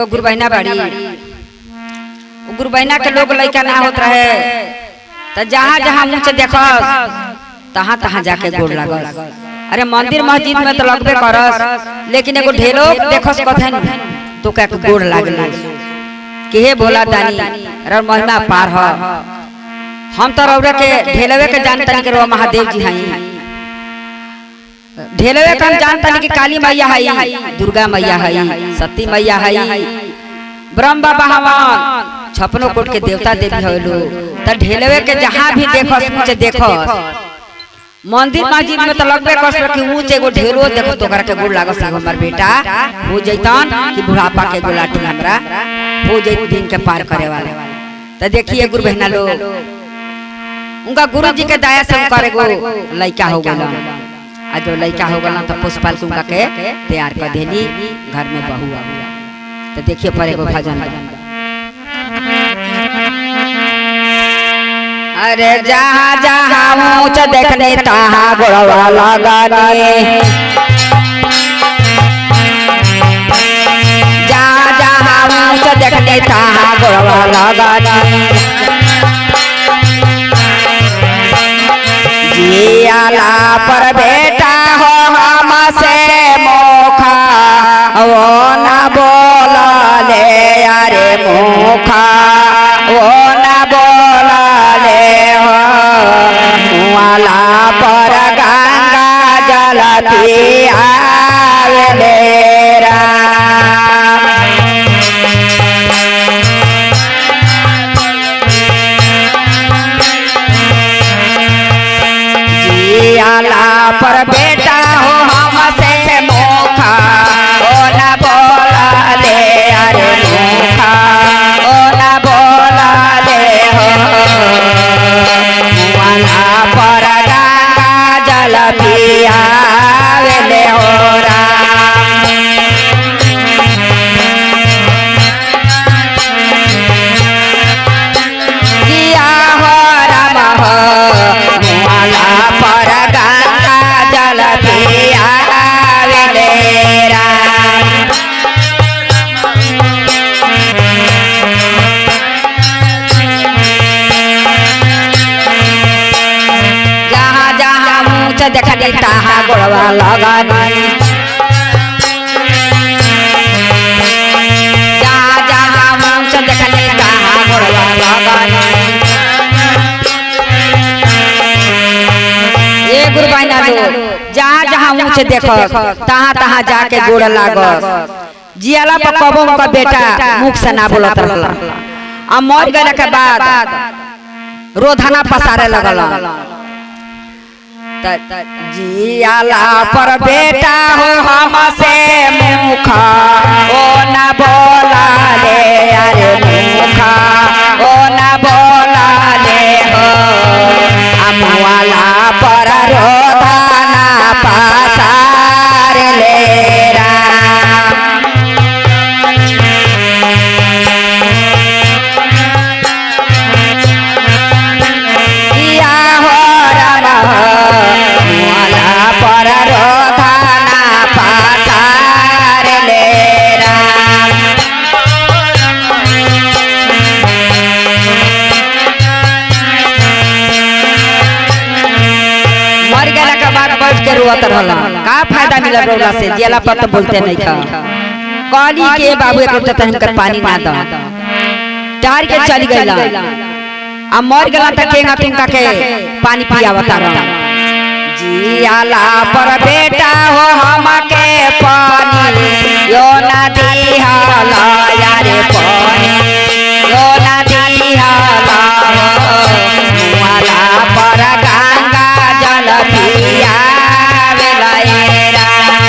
गुरु बहना बाड़ी गुरु बहना के लोग लइका ना होत रहे तो जहाँ जहाँ मुँह से देख तहाँ तहाँ जाके गोड़ लागस। अरे मंदिर मस्जिद में तो लगबे करस, लेकिन एगो ढेलो देखस कथन तो क्या गोड़ लागल कि हे भोला दानी र महिमा पार ह। हम तो रौरा के ढेलवे के जानतनी के रो महादेव जी हई, ढेलवे के हम जानतनी कि काली मैया हई, दुर्गा मैया हई, सती मैया हई, ब्रह्म बाबा हवन, छपनो कोट के देवता देवी हलो। त ढेलवे के जहाँ भी देखस ऊंचे देखस, मंदिर मस्जिद में तो लगबे कर कि ऊंचे एगो ढेलो देखो तो के गोड़ लागस हमर बेटा हो जैतन कि बुढ़ापा के गोलाटी हमरा हो जैत दिन के पार करे वाले। त देखिए गुरु बहना लोग उनका गुरु जी के दया से करे गो लइका हो गल। आ जो लइका हो गल तो पुष्पाल उनका के तैयार कर देनी घर में बहू आ। तो देखिए पर एगो भजन। अरे जहाँ जहाँ ऊंच देखने तहाँ गोड़वा लगाने, जहाँ जहाँ ऊंच देखने तहाँ गोड़वा लगाने। जियाला पर बेटा हो हमसे मोखा वो न बोला ले अरे मोखा वो न बोला ले हो। वाला पर गंगा जल पियावे ले राम। जियाला पर बेटा हो हमसे मोखा ओ न बोला ले अरे मोखा ओ न बोला ले हो। वाला पर गंगा जल पियावे ले हो राम। जिया हो राम हो वाला पर गंगा जल पियावे ले राम। जहाँ जहाँ ऊंच देखनी तहाँ गोड़वा लगानी, जहाँ जहाँ ऊंच देखनी तहाँ गोड़वा लगानी। ये गुरु बहना लोग जहाँ जहाँ ऊंचे देखस तहाँ तहाँ जाके गोड़ लागस। जियाला पर कबो का बेटा मुख से ना बोलत रहल, आ मर गए के बाद रोधना पसारे लगल। जियाला पर बेटा हो हमसे मुखा ओ न बोला ले अरे मुखा ओ न बोला ले हो। अमुआला पर रोधना पसार ले राम। जिया हो राम मुआला पर रोधना पसार ले राम। मर गया के बाद बैठ के रोत रहल, का फायदा मिला रोला से? जियाला पर तो बोलते नहीं था। कहली के बाबू एक लोटा तहन कर पानी ना द, टार के चली गईला। आ मर गला त केंगा तुमका के पानी पियावता रह। जियाला पर बेटा हो हमके पानी यो ना दिहाला यारे पानी यो ना दिहाला वाला पर गंगा जल पियावे ले राम।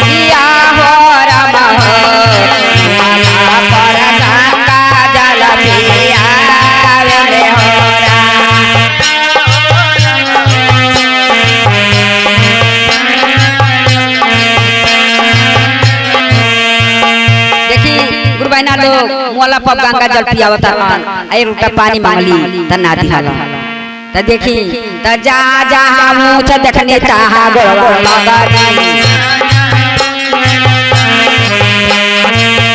जिया हो राम हो वाला पर गंगा जल पियावे ले हो राम। देखी गुरु बहना लोग मोला पर गंगा जल पियावता रहन, एक लोटा पानी मांगली त ना दिहाला। तो देखी तो जा जहाँ मूछ देखने तहाँ गोड़वा लगनी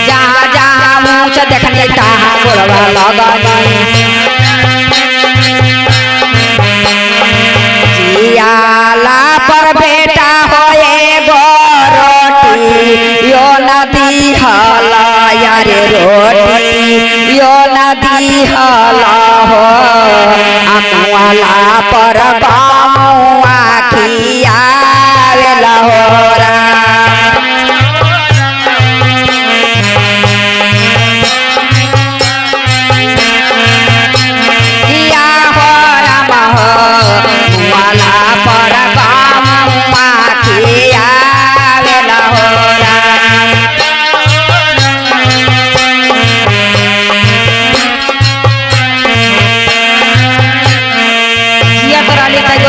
जहाँ जहाँ मूछ देखने तहाँ गोड़वा लगनी जियाला पर बेटा होए गो रोटी यो नदी हला यारे रोटी यो नदी हला हो अमुआला पर बामुआ खियावेला होरा किया होरा महो अमुआला पर बामुआ खियावेला होरा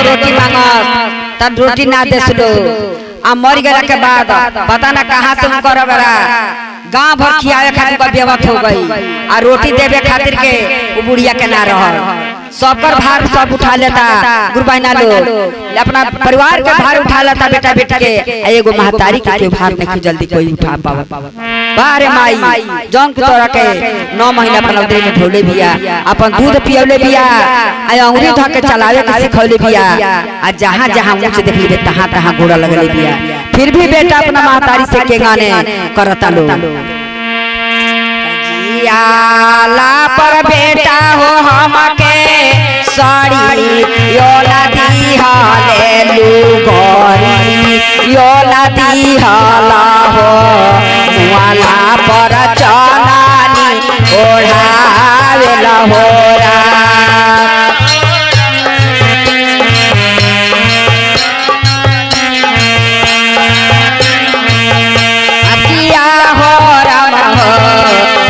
रोटी मांगस तब रोटी ना देसलो आ मर गया के बाद पता ना कहाँ से हम करब गांव भर खियावे खातिर का व्यवस्था हो गई आ रोटी देवे खातिर के वो बुढ़िया के ना रह सबकर भार सब उठा लेता गुरबाइना लोग अपना परिवार के भार उठा लेता बेटा बेटा के एगो महतारी के भार नहीं जल्दी कोई उठा पावा बारे माई जौन के तोरा के 9 महीना पलौदे में ढोले बिया अपन दूध पियौले बिया आ अंगुरी धा के चलावे के सिखौले बिया आ जहां जहां मुझे देख लेबे तहां तहां गोड़ा लगले बिया फिर भी बेटा अपना महतारी से के गाने करता लो जियाला पर बेटा हो हमके साड़ी यो नदी हालेलु गोरी यो नदी हाला हो मुआला पर चलानी ओढ़ावेला होरा अकिया होरा हो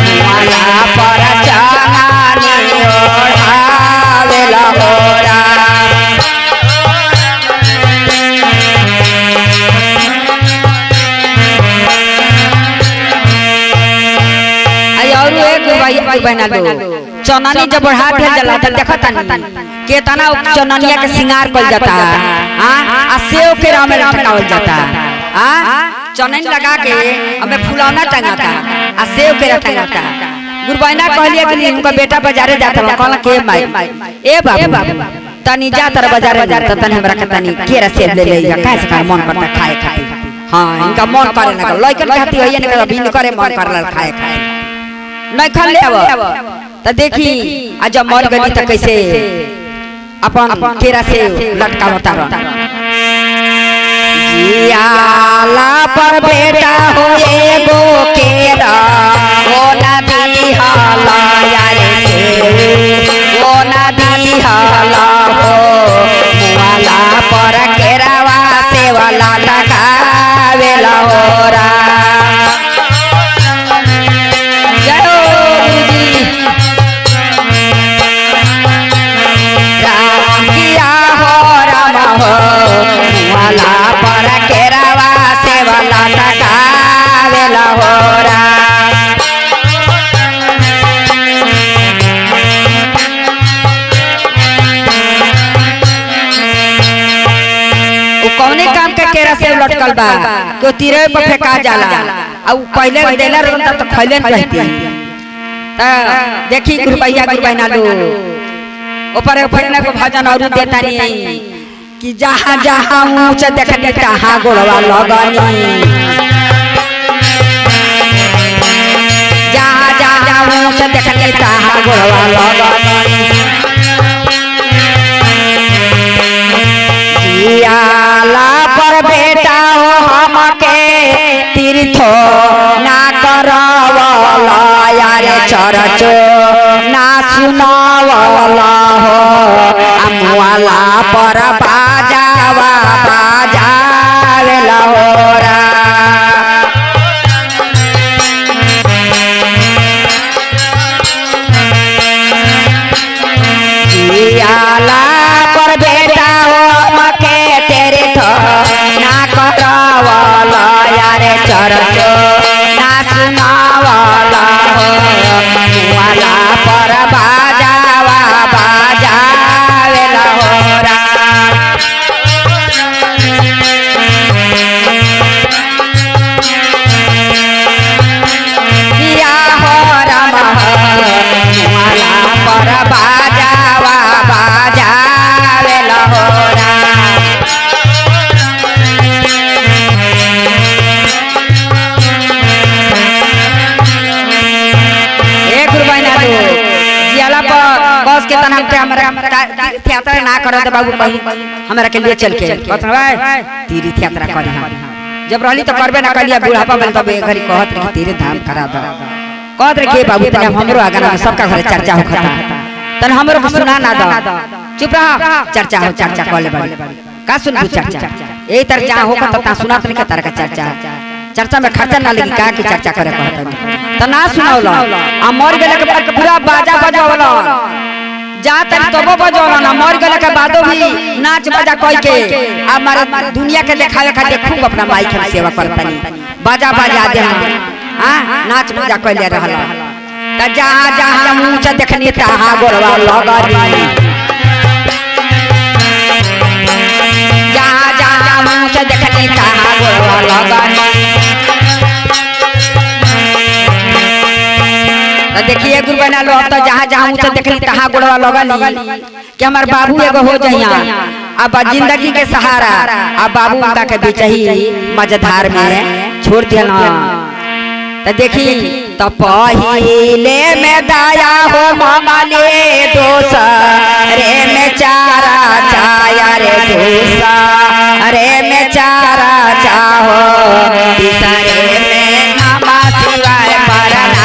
मुआला पर चलानी ओढ़ावेला होरा बना लो चननी जब बढ़ा के जला त देखता नहीं केतना चननिया के सिंगार कइल जाता आ सेव के राम में टंगावल जाता चननी लगा के हमें फुलौना टंगाता आ सेव के टंगाता गुरबाइना कहलिए कि उनका बेटा बाजारे जाता कहला के माई ए बाबू तनी जा तर बाजारे जाता तनी हमरा के तनी केरा सेव ले ले काहे से मन करता खाए खाए हां इनका मन करे ना लइकन कहती होइए ना बिन करे मन करला खाए खाए नहीं खा ले तो देखी आज जब मर गई तो कैसे अपन केरा से लटका होता जियाला पर बेटा हो एगो केरा ओ नदी हाला यारे ओ नदी हाला हो मुआला पर केरावा से वाला लगावेला होरा वाला पर केरावा से वाला टकावेला होरा कौने काम के केरा से लटकल बा तो तीरे पर फेंका जाला आ पहले देला रहता तो खैले रहती त देखी गुरबैया गुरबैना लो ऊपर ऊपर को भजन और देता नहीं कि जहाँ जहाँ ऊंच देखने तहाँ गोड़वा लगनी जहाँ जहाँ ऊंच देखने तहाँ गोड़वा लगनी जियाला पर बेटा हो हमके तीर्थो ना करवाला यारे चरचो ना सुनावाला हो अमुआला पर बाजावा बाजावेला होरा जियाला पर बेटा हो हमके तेरे थो ना करवाला यारे चरचो ना सुनावाला हो अमुआला पर बाजावा बाजावेला यात्रा ना करो तो बाबू कहीं हमरा के लिए चल के तीर्थ यात्रा करी हम जब रहली तो करबे ना कलिया बुढ़ापा में तब घरी कहत रही तीर्थ धाम करा दो कहत रही के बाबू तने हमरो आगा सबका घर चर्चा होखता तन हमरो सुना ना दो चुप रह चर्चा हो चर्चा कर ले बड़ी का सुनबू चर्चा एही तर जा होखता ता सुनात नहीं के तार का चर्चा चर्चा में खर्चा ना लगी का की चर्चा करे कहत त ना सुनावला आ मर गेले के बाद पूरा बाजा बजावला जा तक तबो बजावला ना मर गेले के बादो भी नाच बजा कह के हमारे दुनिया के दिखावे खातिर खूब अपना माई के सेवा करतनी बाजा बजा दे हां नाच बजा कइले रहल त जहां जहां मुंह से देखनी तहां गोरवा लगनी जहां जहां मुंह से देखनी तहां गोरवा लगनी देखिए गुरु बना लो तो जहाँ जहाँ मुझे देखली तहाँ गुड़वा लगली कि हमार बाबू एगो हो जइया अब जिंदगी के सहारा अब बाबू उनका के बीच ही मझधार में छोड़ दिया तो देखी तो पहिले में दाया हो मामले दोसरे में चारा चाया रे दोसरे में चारा चाहो तीसरे में नामा शिवाय परना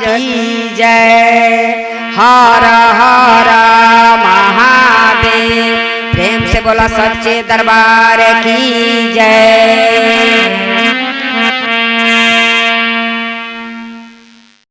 की जय हर हर महादेव प्रेम से बोला सच्चे दरबार की जय।